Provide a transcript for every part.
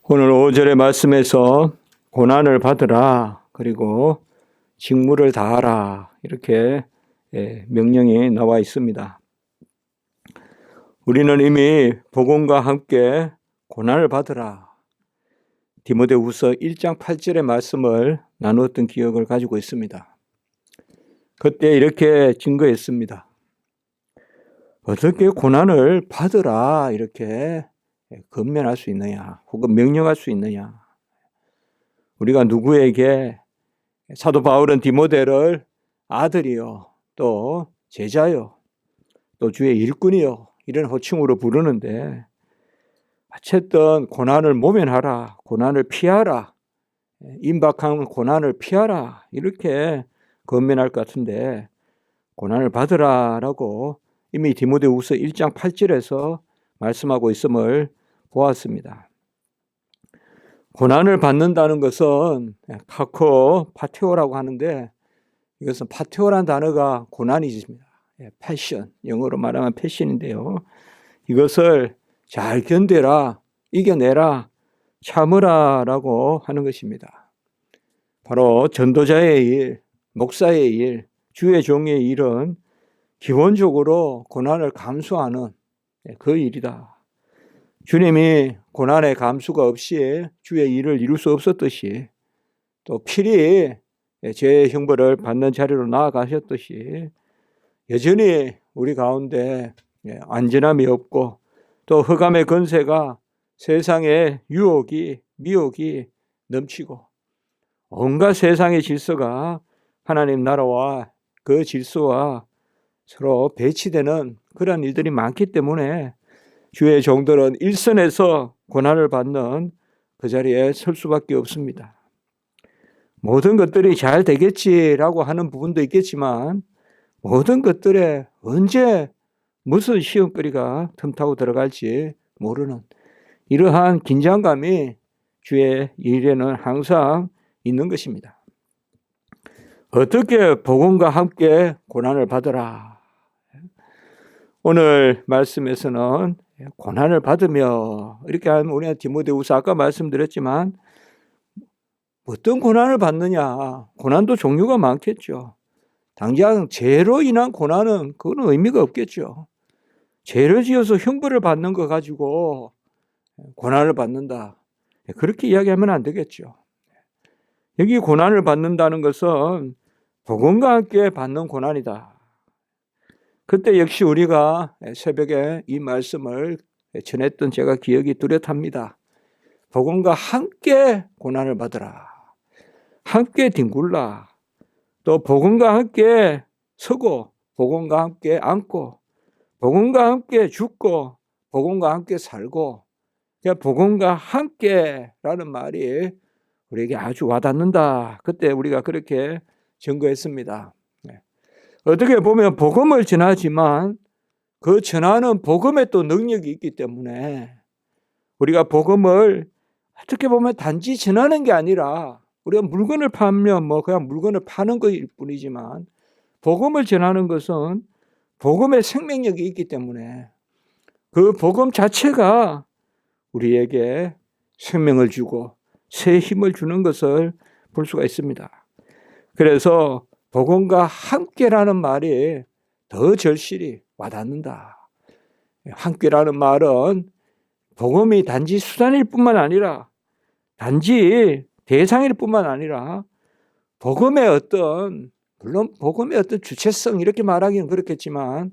오늘 5절의 말씀에서 고난을 받으라, 그리고 직무를 다하라, 이렇게 명령이 나와 있습니다. 우리는 이미 복음과 함께 고난을 받으라, 디모데후서 1장 8절의 말씀을 나누었던 기억을 가지고 있습니다. 그때 이렇게 증거했습니다. 어떻게 고난을 받으라 이렇게 권면할 수 있느냐, 혹은 명령할 수 있느냐. 우리가 누구에게, 사도 바울은 디모데를 아들이요, 또 제자요, 또 주의 일꾼이요, 이런 호칭으로 부르는데, 어쨌든 고난을 모면하라, 고난을 피하라, 임박한 고난을 피하라, 이렇게 권면할 것 같은데, 고난을 받으라라고 이미 디모데후서 1장 8절에서 말씀하고 있음을 보았습니다. 고난을 받는다는 것은 카코 파테오라고 하는데, 이것은 파테오라는 단어가 고난이십니다. 패션, 영어로 말하면 패션인데요. 이것을 잘 견뎌라, 이겨내라, 참으라 라고 하는 것입니다. 바로 전도자의 일, 목사의 일, 주의 종의 일은 기본적으로 고난을 감수하는 그 일이다. 주님이 고난의 감수가 없이 주의 일을 이룰 수 없었듯이, 또 필히 죄의 형벌을 받는 자리로 나아가셨듯이, 여전히 우리 가운데 안전함이 없고, 또 흑암의 권세가 세상의 유혹이, 미혹이 넘치고, 온갖 세상의 질서가 하나님 나라와 그 질서와 서로 배치되는 그런 일들이 많기 때문에 주의 종들은 일선에서 고난을 받는 그 자리에 설 수밖에 없습니다. 모든 것들이 잘 되겠지라고 하는 부분도 있겠지만, 모든 것들에 언제 무슨 시험거리가 틈타고 들어갈지 모르는 이러한 긴장감이 주의 일에는 항상 있는 것입니다. 어떻게 복음과 함께 고난을 받으라. 오늘 말씀에서는 고난을 받으며, 이렇게 하면 우리가 디모데후서 아까 말씀드렸지만, 어떤 고난을 받느냐, 고난도 종류가 많겠죠. 당장 죄로 인한 고난은 그건 의미가 없겠죠. 죄를 지어서 형벌을 받는 거 가지고 고난을 받는다, 그렇게 이야기하면 안 되겠죠. 여기 고난을 받는다는 것은 복음과 함께 받는 고난이다. 그때 역시 우리가 새벽에 이 말씀을 전했던 제가 기억이 뚜렷합니다. 복음과 함께 고난을 받으라, 함께 뒹굴라, 또 복음과 함께 서고, 복음과 함께 앉고, 복음과 함께 죽고, 복음과 함께 살고, 복음과 함께라는 말이 우리에게 아주 와닿는다. 그때 우리가 그렇게 증거했습니다. 어떻게 보면 복음을 전하지만 그 전하는 복음에 또 능력이 있기 때문에, 우리가 복음을 어떻게 보면 단지 전하는 게 아니라, 우리가 물건을 팔면 그냥 물건을 파는 것일 뿐이지만, 복음을 전하는 것은 복음의 생명력이 있기 때문에 그 복음 자체가 우리에게 생명을 주고 새 힘을 주는 것을 볼 수가 있습니다. 그래서 복음과 함께라는 말이 더 절실히 와닿는다. 함께라는 말은 복음이 단지 수단일 뿐만 아니라, 단지 대상일 뿐만 아니라, 복음의 어떤, 물론 복음의 어떤 주체성 이렇게 말하기는 그렇겠지만,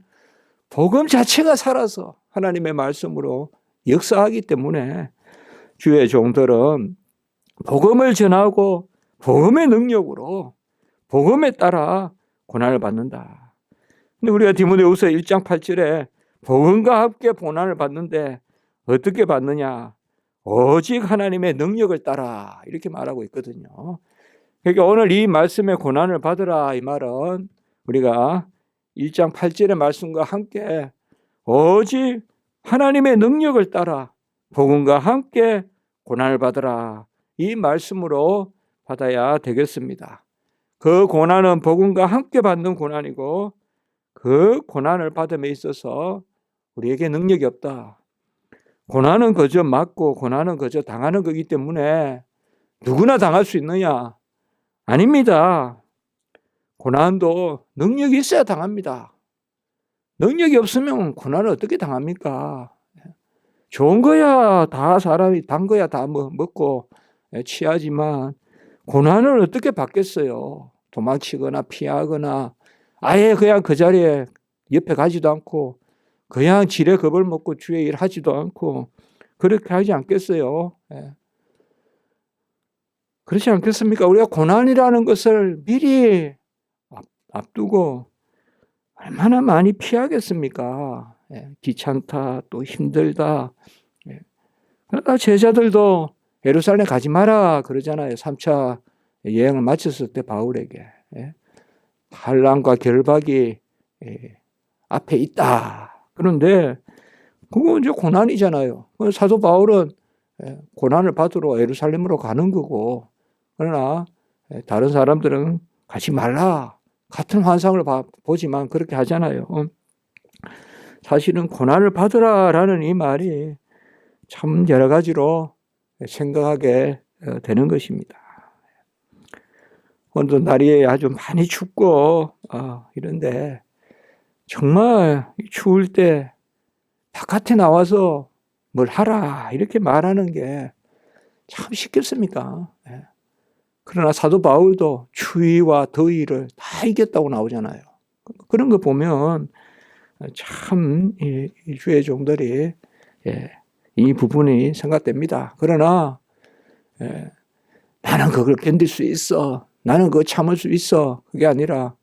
복음 자체가 살아서 하나님의 말씀으로 역사하기 때문에 주의 종들은 복음을 전하고 복음의 능력으로, 복음에 따라 고난을 받는다. 근데 우리가 디모데후서 1장 8절에 복음과 함께 고난을 받는데 어떻게 받느냐? 오직 하나님의 능력을 따라, 이렇게 말하고 있거든요. 그러니까 오늘 이 말씀의 고난을 받으라, 이 말은 우리가 1장 8절의 말씀과 함께 오직 하나님의 능력을 따라 복음과 함께 고난을 받으라, 이 말씀으로 받아야 되겠습니다. 그 고난은 복음과 함께 받는 고난이고, 그 고난을 받음에 있어서 우리에게 능력이 없다. 고난은 그저 맞고 고난은 그저 당하는 거기 때문에 누구나 당할 수 있느냐? 아닙니다. 고난도 능력이 있어야 당합니다. 능력이 없으면 고난을 어떻게 당합니까? 좋은 거야 다 사람이 단 거야 다 먹고 취하지만 고난을 어떻게 받겠어요? 도망치거나 피하거나 아예 그냥 그 자리에 옆에 가지도 않고 그냥 지레 겁을 먹고 주의 일 하지도 않고 그렇게 하지 않겠어요? 그렇지 않겠습니까? 우리가 고난이라는 것을 미리 앞두고 얼마나 많이 피하겠습니까? 귀찮다, 또 힘들다. 그러니까 제자들도 예루살렘 가지 마라 그러잖아요. 3차 여행을 마쳤을 때 바울에게. 환난과 결박이 앞에 있다. 그런데 그거 이제 고난이잖아요. 사도 바울은 고난을 받으러 예루살렘으로 가는 거고, 그러나 다른 사람들은 가지 말라. 같은 환상을 보지만 그렇게 하잖아요. 사실은 고난을 받으라라는 이 말이 참 여러 가지로 생각하게 되는 것입니다. 오늘도 날이 아주 많이 춥고 이런데 정말 추울 때 바깥에 나와서 뭘 하라 이렇게 말하는 게 참 쉽겠습니까? 그러나 사도 바울도 추위와 더위를 다 이겼다고 나오잖아요. 그런 거 보면 참 이 주의 종들이 이 부분이 생각됩니다. 그러나 나는 그걸 견딜 수 있어. 나는 그거 참을 수 있어. 그게 아니라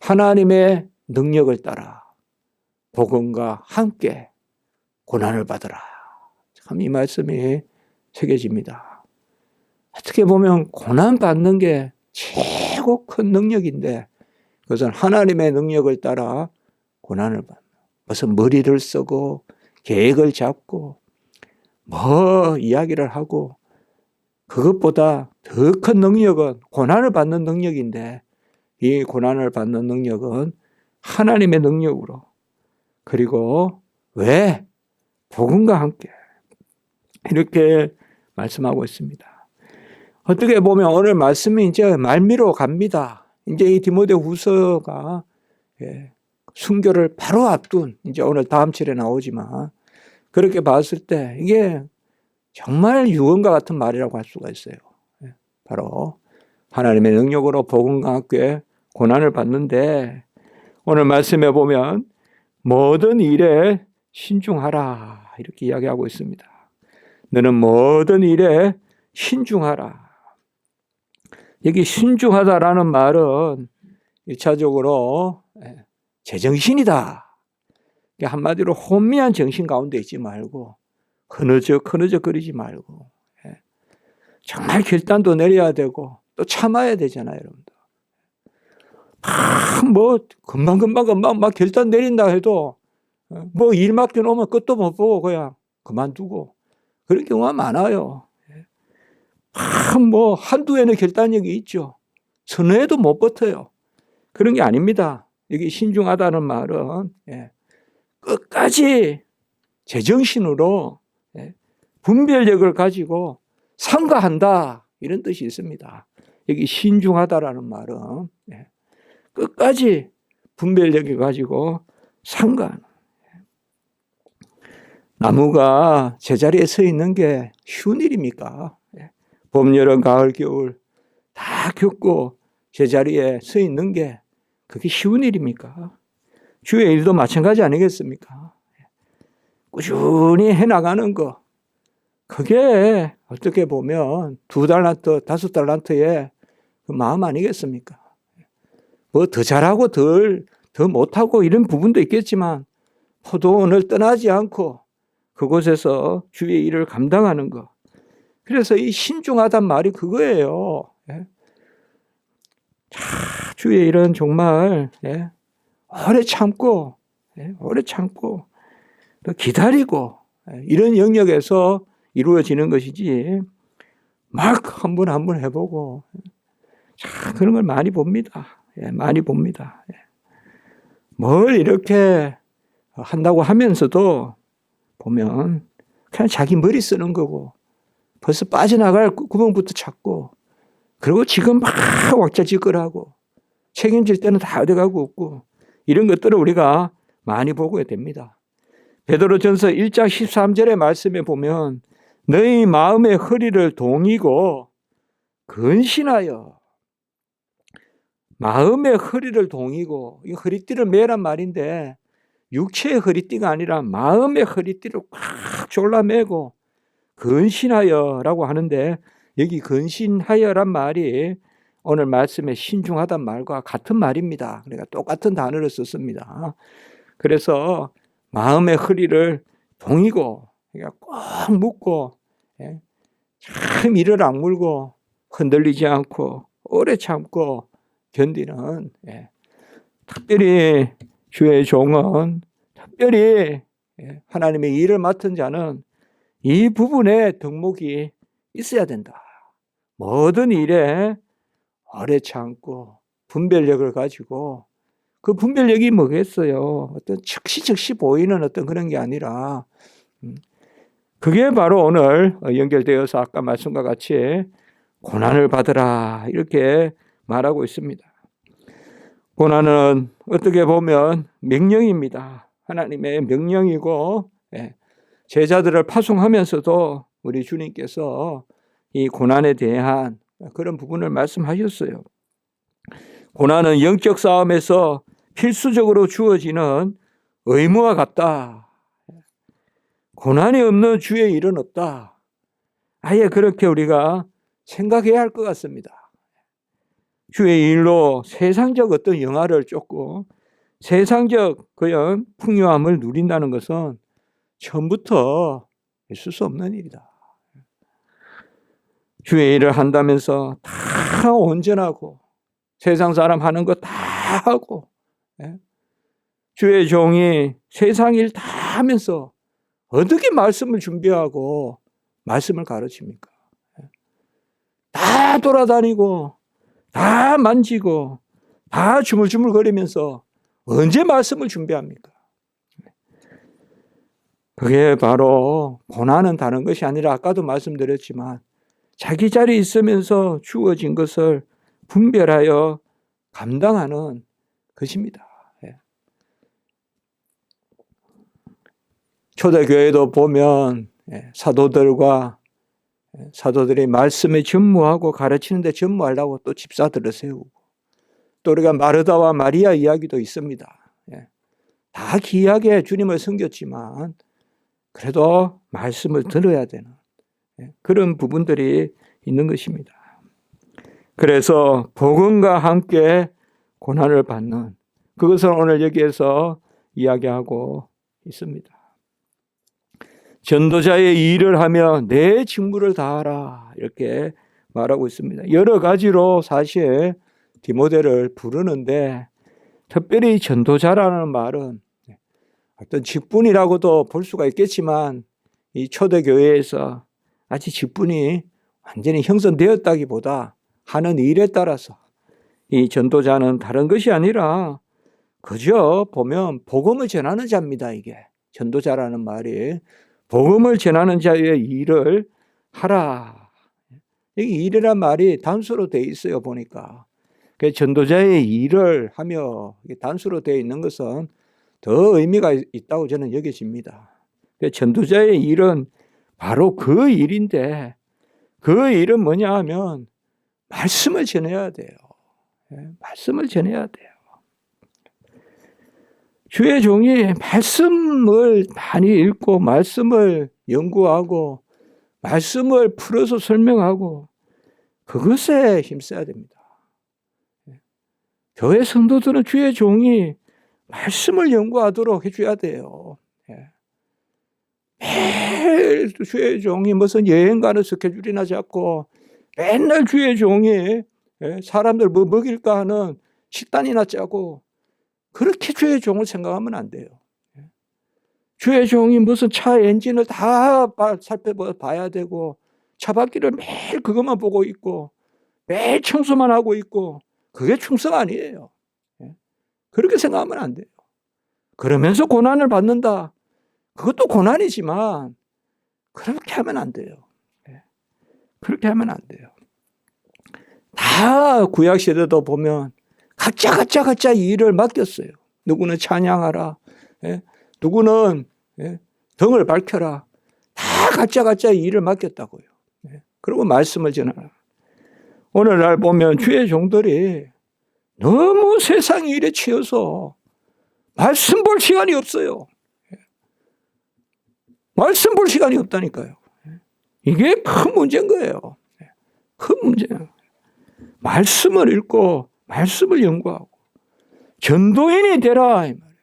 하나님의 능력을 따라 복음과 함께 고난을 받으라. 참 이 말씀이 새겨집니다. 어떻게 보면 고난 받는 게 최고 큰 능력인데 그것은 하나님의 능력을 따라 고난을 받는. 무슨 머리를 쓰고 계획을 잡고 뭐 이야기를 하고 그것보다 더 큰 능력은 고난을 받는 능력인데 이 고난을 받는 능력은 하나님의 능력으로 그리고 왜? 복음과 함께 이렇게 말씀하고 있습니다. 어떻게 보면 오늘 말씀이 이제 말미로 갑니다. 이제 이 디모데후서가 순교를 바로 앞둔 이제 오늘 다음 절에 나오지만 그렇게 봤을 때 이게 정말 유언과 같은 말이라고 할 수가 있어요. 바로 하나님의 능력으로 복음과 함께 고난을 받는데 오늘 말씀에 보면 모든 일에 신중하라 이렇게 이야기하고 있습니다. 너는 모든 일에 신중하라. 여기 신중하다라는 말은 1차적으로 제정신이다. 한마디로 혼미한 정신 가운데 있지 말고 흐느적거리지 말고 정말 결단도 내려야 되고 또 참아야 되잖아요, 여러분들. 뭐 금방 막 결단 내린다 해도 뭐 일 맡겨놓으면 끝도 못 보고 그냥 그만두고 그런 경우가 많아요. 뭐 한두 해는 결단력이 있죠. 서너 해도 못 버텨요. 그런 게 아닙니다. 여기 신중하다는 말은 끝까지 제정신으로 분별력을 가지고 삼가한다 이런 뜻이 있습니다. 여기 신중하다라는 말은 끝까지 분별력을 가지고 삼가하는. 나무가 제자리에 서 있는 게 쉬운 일입니까? 봄, 여름, 가을, 겨울 다 겪고 제자리에 서 있는 게 그게 쉬운 일입니까? 주의 일도 마찬가지 아니겠습니까? 꾸준히 해나가는 거 그게 어떻게 보면 2달란트, 5달란트의 그 마음 아니겠습니까? 뭐 더 잘하고 더 못하고 이런 부분도 있겠지만 포도원을 떠나지 않고 그곳에서 주의 일을 감당하는 거. 그래서 이 신중하단 말이 그거예요. 주의 일은 정말 오래 참고 또 기다리고 이런 영역에서 이루어지는 것이지 막 한 번 해보고 그런 걸 많이 봅니다. 많이 봅니다. 뭘 이렇게 한다고 하면서도 보면 그냥 자기 머리 쓰는 거고 벌써 빠져나갈 구멍부터 찾고 그리고 지금 막 왁자지껄하고 책임질 때는 다 어디가고 없고 이런 것들을 우리가 많이 보게 됩니다. 베드로전서 1장 13절의 말씀에 보면 너희 마음의 허리를 동이고 근신하여 마음의 허리를 동이고 이 허리띠를 매란 말인데 육체의 허리띠가 아니라 마음의 허리띠를 꽉 졸라매고 근신하여라고 하는데 여기 근신하여란 말이 오늘 말씀에 신중하단 말과 같은 말입니다. 그러니까 똑같은 단어를 썼습니다. 그래서 마음의 허리를 동이고 그러니까 꽉 묶고 참 이를 악물고 흔들리지 않고 오래 참고 견디는 특별히 주의 종은 특별히 하나님의 일을 맡은 자는 이 부분에 덕목이 있어야 된다. 모든 일에 오래 참고 분별력을 가지고 그 분별력이 뭐겠어요? 어떤 즉시 보이는 어떤 그런 게 아니라 그게 바로 오늘 연결되어서 아까 말씀과 같이 고난을 받으라 이렇게 말하고 있습니다. 고난은 어떻게 보면 명령입니다. 하나님의 명령이고 제자들을 파송하면서도 우리 주님께서 이 고난에 대한 그런 부분을 말씀하셨어요. 고난은 영적 싸움에서 필수적으로 주어지는 의무와 같다. 고난이 없는 주의 일은 없다. 아예 그렇게 우리가 생각해야 할 것 같습니다. 주의 일로 세상적 어떤 영화를 쫓고 세상적 그런 풍요함을 누린다는 것은 처음부터 있을 수 없는 일이다. 주의 일을 한다면서 다 온전하고 세상 사람 하는 거 다 하고 주의 종이 세상 일 다 하면서 어떻게 말씀을 준비하고 말씀을 가르칩니까? 다 돌아다니고 다 만지고 다 주물주물거리면서 언제 말씀을 준비합니까? 그게 바로 고난은 다른 것이 아니라 아까도 말씀드렸지만 자기 자리에 있으면서 주어진 것을 분별하여 감당하는 것입니다. 초대교회도 보면 사도들이 말씀에 전무하고 가르치는데 전무하려고 또 집사들을 세우고 또 우리가 마르다와 마리아 이야기도 있습니다. 다 귀하게 주님을 섬겼지만 그래도 말씀을 들어야 되는 그런 부분들이 있는 것입니다. 그래서 복음과 함께 고난을 받는 그것을 오늘 여기에서 이야기하고 있습니다. 전도자의 일을 하며 내 직무를 다하라 이렇게 말하고 있습니다. 여러 가지로 사실 디모데를 부르는데 특별히 전도자라는 말은 어떤 직분이라고도 볼 수가 있겠지만 이 초대교회에서 아직 직분이 완전히 형성되었다기보다 하는 일에 따라서 이 전도자는 다른 것이 아니라 그저 보면 복음을 전하는 자입니다. 이게 전도자라는 말이 복음을 전하는 자의 일을 하라. 여기 일이란 말이 단수로 되어 있어요. 보니까 전도자의 일을 하며 단수로 되어 있는 것은 더 의미가 있다고 저는 여겨집니다. 전도자의 일은 바로 그 일인데 그 일은 뭐냐 하면 말씀을 전해야 돼요. 말씀을 전해야 돼요. 주의 종이 말씀을 많이 읽고 말씀을 연구하고 말씀을 풀어서 설명하고 그것에 힘써야 됩니다. 교회 성도들은 주의 종이 말씀을 연구하도록 해줘야 돼요. 매일 주의 종이 무슨 여행 가는 스케줄이나 잡고 맨날 주의 종이 사람들 뭐 먹일까 하는 식단이나 짜고 그렇게 주의 종을 생각하면 안 돼요. 주의 종이 무슨 차 엔진을 다 살펴봐야 되고 차바퀴를 매일 그것만 보고 있고 매일 청소만 하고 있고 그게 충성 아니에요. 그렇게 생각하면 안 돼요. 그러면서 고난을 받는다. 그것도 고난이지만 그렇게 하면 안 돼요. 그렇게 하면 안 돼요. 다 구약시대도 보면 각자 이 일을 맡겼어요. 누구는 찬양하라. 누구는 등을 밝혀라. 다 각자 이 일을 맡겼다고요. 그리고 말씀을 전하라. 오늘날 보면 주의 종들이 너무 세상 일에 치여서 말씀 볼 시간이 없어요. 말씀 볼 시간이 없다니까요. 이게 큰 문제인 거예요. 큰 문제예요. 말씀을 읽고 말씀을 연구하고 전도인이 되라 이 말이에요.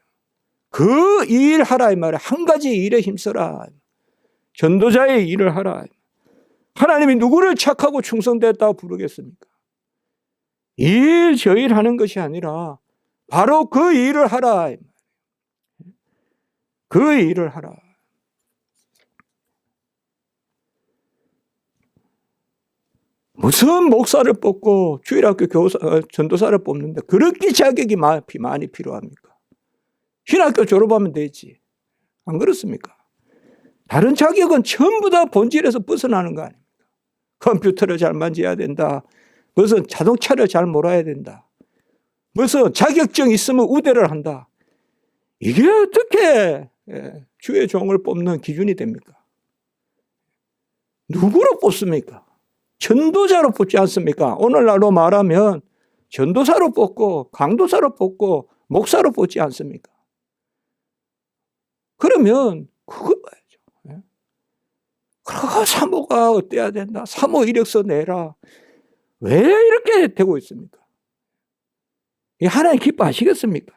그 일 하라 이 말이에요. 한 가지 일에 힘써라. 전도자의 일을 하라. 하나님이 누구를 착하고 충성됐다고 부르겠습니까? 저 일 하는 것이 아니라 바로 그 일을 하라. 그 일을 하라. 무슨 목사를 뽑고 주일학교 교사, 전도사를 뽑는데 그렇게 자격이 많이 필요합니까? 신학교 졸업하면 되지. 안 그렇습니까? 다른 자격은 전부 다 본질에서 벗어나는 거 아닙니까? 컴퓨터를 잘 만져야 된다. 무슨 자동차를 잘 몰아야 된다. 무슨 자격증 있으면 우대를 한다. 이게 어떻게 주의 종을 뽑는 기준이 됩니까? 누구로 뽑습니까? 전도자로 뽑지 않습니까? 오늘날로 말하면 전도사로 뽑고 강도사로 뽑고 목사로 뽑지 않습니까? 그러면 그거 봐야죠. 그러고 사모가 어때야 된다. 사모 이력서 내라. 왜 이렇게 되고 있습니까? 하나님 기뻐하시겠습니까?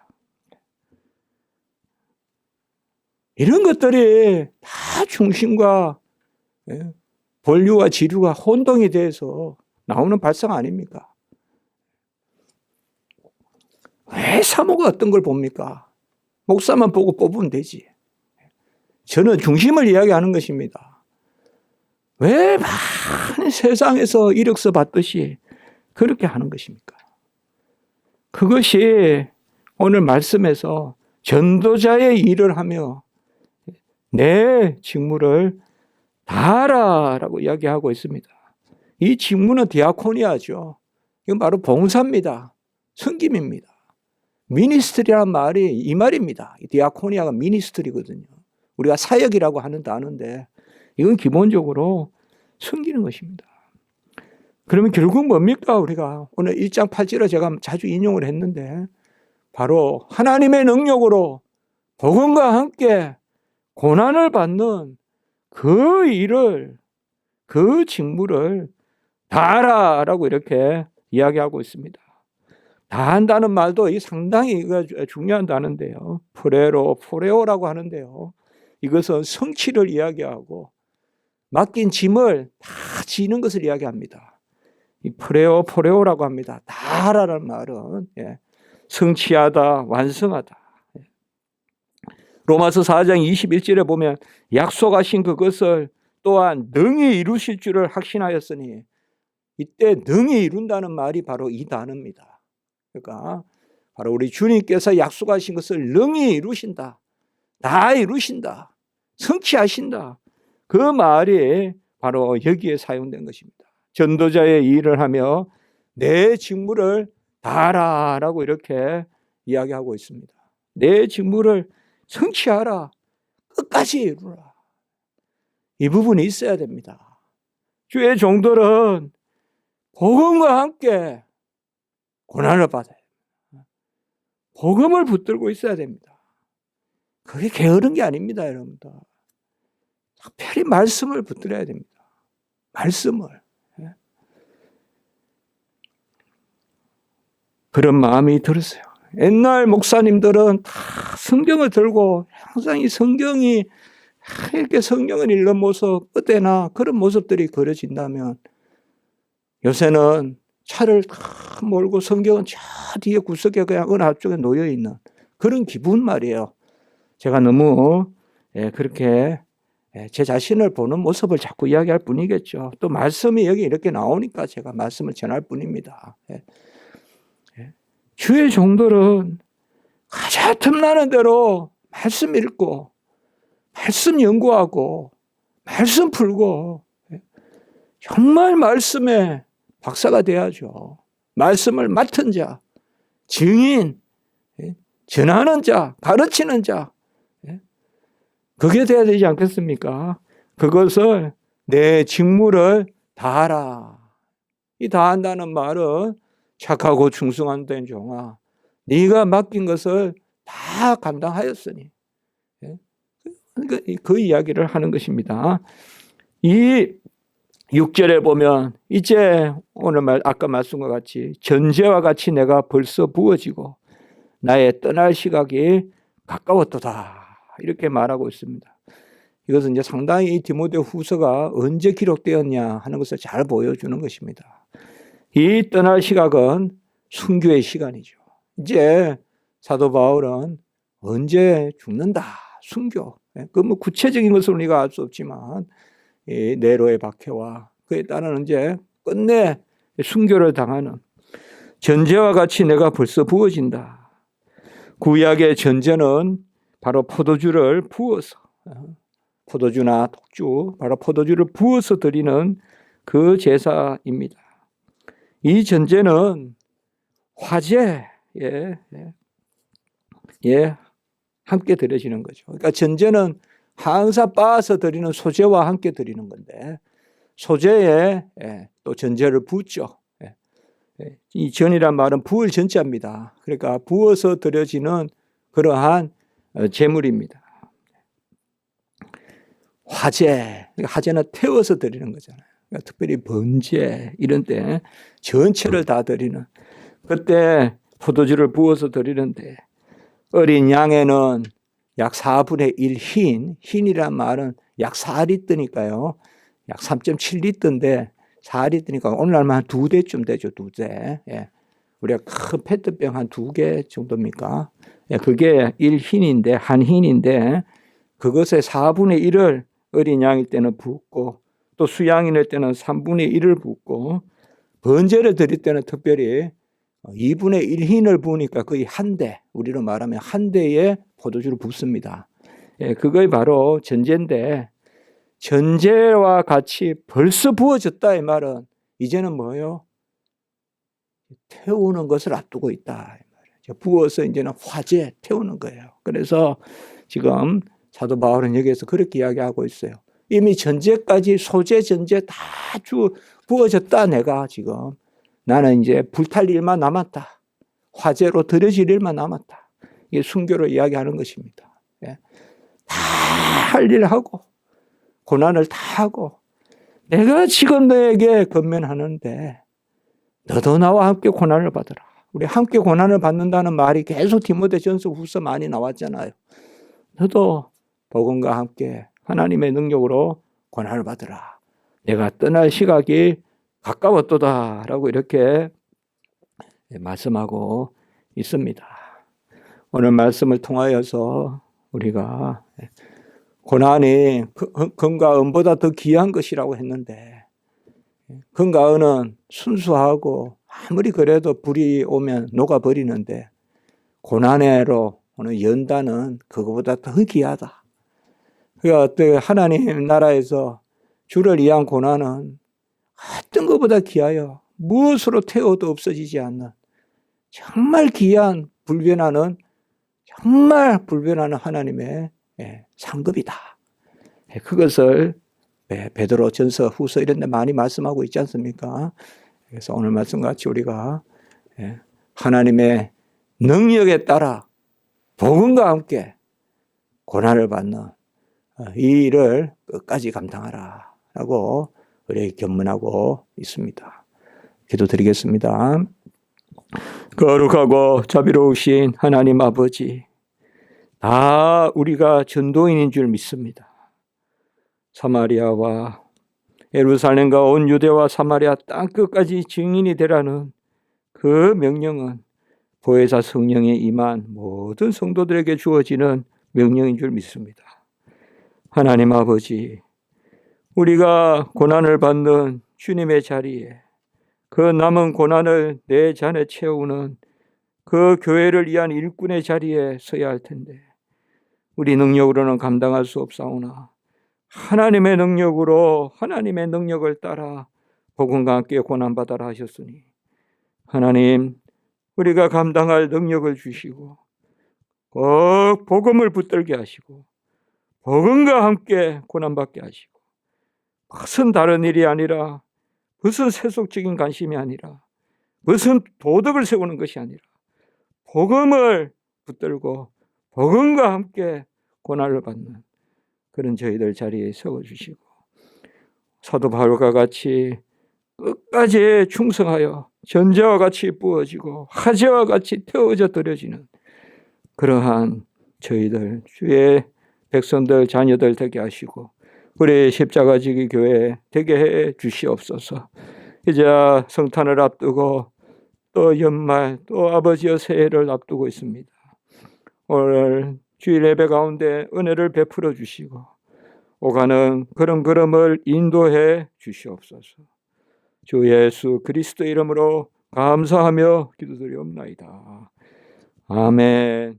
이런 것들이 다 중심과 본류와 지류가 혼동이 돼서 나오는 발상 아닙니까? 왜 사모가 어떤 걸 봅니까? 목사만 보고 뽑으면 되지. 저는 중심을 이야기하는 것입니다. 왜 많은 세상에서 이력서 받듯이 그렇게 하는 것입니까? 그것이 오늘 말씀에서 전도자의 일을 하며 내 직무를 다하라라고 이야기하고 있습니다. 이 직무는 디아코니아죠. 이건 바로 봉사입니다. 섬김입니다. 미니스트리라는 말이 이 말입니다. 디아코니아가 미니스트리거든요. 우리가 사역이라고 하는 단어인데 이건 기본적으로 섬기는 것입니다. 그러면 결국 뭡니까? 우리가 오늘 1장 8절을 제가 자주 인용을 했는데 바로 하나님의 능력으로 복음과 함께 고난을 받는 그 일을, 그 직무를 다하라라고 이렇게 이야기하고 있습니다. 다한다는 말도 상당히 중요한 단어인데요. 포레오라고 하는데요. 이것은 성취를 이야기하고 맡긴 짐을 다 지는 것을 이야기합니다. 이 포레오라고 합니다. 다하라는 말은 성취하다, 완성하다. 로마서 4장 21절에 보면 약속하신 그것을 또한 능히 이루실 줄을 확신하였으니 이때 능히 이룬다는 말이 바로 이 단어입니다. 그러니까 바로 우리 주님께서 약속하신 것을 능히 이루신다. 다 이루신다. 성취하신다. 그 말이 바로 여기에 사용된 것입니다. 전도자의 일을 하며 내 직무를 다하라라고 이렇게 이야기하고 있습니다. 내 직무를 성취하라. 끝까지 이루라. 이 부분이 있어야 됩니다. 주의 종들은 복음과 함께 고난을 받아요. 복음을 붙들고 있어야 됩니다. 그게 게으른 게 아닙니다, 여러분들. 특별히 말씀을 붙들어야 됩니다. 말씀을. 그런 마음이 들었어요. 옛날 목사님들은 다 성경을 들고 항상 이 성경이 이렇게 성경을 읽는 모습, 어때나 그런 모습들이 그려진다면 요새는 차를 다 몰고 성경은 저 뒤에 구석에 그냥 어느 한쪽에 놓여있는 그런 기분 말이에요. 제가 너무 그렇게 제 자신을 보는 모습을 자꾸 이야기할 뿐이겠죠. 또 말씀이 여기 이렇게 나오니까 제가 말씀을 전할 뿐입니다. 주의 종들은 가장 틈나는 대로 말씀 읽고 말씀 연구하고 말씀 풀고 정말 말씀에 박사가 돼야죠. 말씀을 맡은 자, 증인, 전하는 자, 가르치는 자, 그게 돼야 되지 않겠습니까? 그것을 내 직무를 다하라. 이 다한다는 말은 착하고 충성한 된 종아, 네가 맡긴 것을 다 감당하였으니, 그러니까 그 이야기를 하는 것입니다. 이 6절에 보면 이제 오늘 아까 말씀과 같이 전제와 같이 내가 벌써 부어지고 나의 떠날 시각이 가까웠도다, 이렇게 말하고 있습니다. 이것은 이제 상당히 이 디모데 후서가 언제 기록되었냐 하는 것을 잘 보여주는 것입니다. 이 떠날 시각은 순교의 시간이죠. 이제 사도 바울은 언제 죽는다, 순교. 그 뭐 구체적인 것을 우리가 알 수 없지만 이 네로의 박해와 그에 따른 이제 끝내 순교를 당하는 전제와 같이 내가 벌써 부어진다. 구약의 전제는 바로 포도주를 부어서, 포도주나 독주, 바로 포도주를 부어서 드리는 그 제사입니다. 이 전제는 화제에 함께 드려지는 거죠. 그러니까 전제는 항상 빻아서 드리는 소제와 함께 드리는 건데, 소제에 또 전제를 붓죠. 이 전이란 말은 부을 전자입니다. 그러니까 부어서 드려지는 그러한 제물입니다. 화제, 화제는 태워서 드리는 거잖아요. 그러니까 특별히 번제 이런 때 전체를 다 드리는, 그때 포도주를 부어서 드리는데, 어린 양에는 약 4분의 1 흰이란 말은 약 4리터니까요. 약 3.7리터인데 4리터니까 오늘날만 한 2대쯤 되죠. 2대. 우리가 큰 페트병 한 2개 정도입니까? 그게 1흰인데, 한 흰인데, 그것의 4분의 1을 어린 양일 때는 붓고, 또 수양일 때는 3분의 1을 붓고, 번제를 드릴 때는 특별히 2분의 1 흰을 부으니까 거의 한 대, 우리로 말하면 한 대의 포도주를 붓습니다. 그게 바로 전제인데, 전제와 같이 벌써 부어졌다 이 말은 이제는 뭐예요? 태우는 것을 앞두고 있다. 부어서 이제는 화제 태우는 거예요. 그래서 지금 사도 바울은 여기에서 그렇게 이야기하고 있어요. 이미 전제까지 소제 전제 다 부어졌다. 내가 지금 나는 이제 불탈 일만 남았다. 화제로 드려질 일만 남았다. 이게 순교로 이야기하는 것입니다. 다 할 일 하고 고난을 다 하고 내가 지금 너에게 권면하는데 너도 나와 함께 고난을 받으라. 우리 함께 고난을 받는다는 말이 계속 디모데전서 후서 많이 나왔잖아요. 너도 복음과 함께 하나님의 능력으로 고난을 받으라. 내가 떠날 시각이 가까웠도다 라고 이렇게 말씀하고 있습니다. 오늘 말씀을 통하여서 우리가 고난이 금과 은보다 더 귀한 것이라고 했는데, 금과 은은 순수하고 아무리 그래도 불이 오면 녹아버리는데, 고난으로 오는 연단은 그거보다 더 귀하다. 그러니까 하나님 나라에서 주를 위한 고난은 어떤 것보다 귀하여 무엇으로 태워도 없어지지 않는 정말 귀한 정말 불변하는 하나님의 상급이다. 그것을 베드로 전서 후서 이런 데 많이 말씀하고 있지 않습니까? 그래서 오늘 말씀같이 우리가 하나님의 능력에 따라 복음과 함께 고난을 받는 이 일을 끝까지 감당하라 라고 우리에게 견문하고 있습니다. 기도드리겠습니다. 거룩하고 자비로우신 하나님 아버지, 다 우리가 전도인인 줄 믿습니다. 사마리아와 예루살렘과 온 유대와 사마리아 땅끝까지 증인이 되라는 그 명령은 보혜사 성령에 임한 모든 성도들에게 주어지는 명령인 줄 믿습니다. 하나님 아버지, 우리가 고난을 받는 주님의 자리에 그 남은 고난을 내 잔에 채우는 그 교회를 위한 일꾼의 자리에 서야 할 텐데 우리 능력으로는 감당할 수 없사오나 하나님의 능력으로 하나님의 능력을 따라 복음과 함께 고난받아라 하셨으니 하나님 우리가 감당할 능력을 주시고 꼭 복음을 붙들게 하시고 복음과 함께 고난받게 하시고 무슨 다른 일이 아니라 무슨 세속적인 관심이 아니라 무슨 도덕을 세우는 것이 아니라 복음을 붙들고 복음과 함께 고난을 받는 그런 저희들 자리에 세워주시고 사도 바울과 같이 끝까지 충성하여 전제와 같이 부어지고 화제와 같이 태워져 드려지는 그러한 저희들 주의 백성들 자녀들 되게 하시고 우리 십자가지기 교회 되게 해 주시옵소서. 이제 성탄을 앞두고 또 연말 또 아버지의 새해를 앞두고 있습니다. 오늘 주일 예배 가운데 은혜를 베풀어 주시고 오가는 그런 걸음을 인도해 주시옵소서. 주 예수 그리스도 이름으로 감사하며 기도드리옵나이다. 아멘.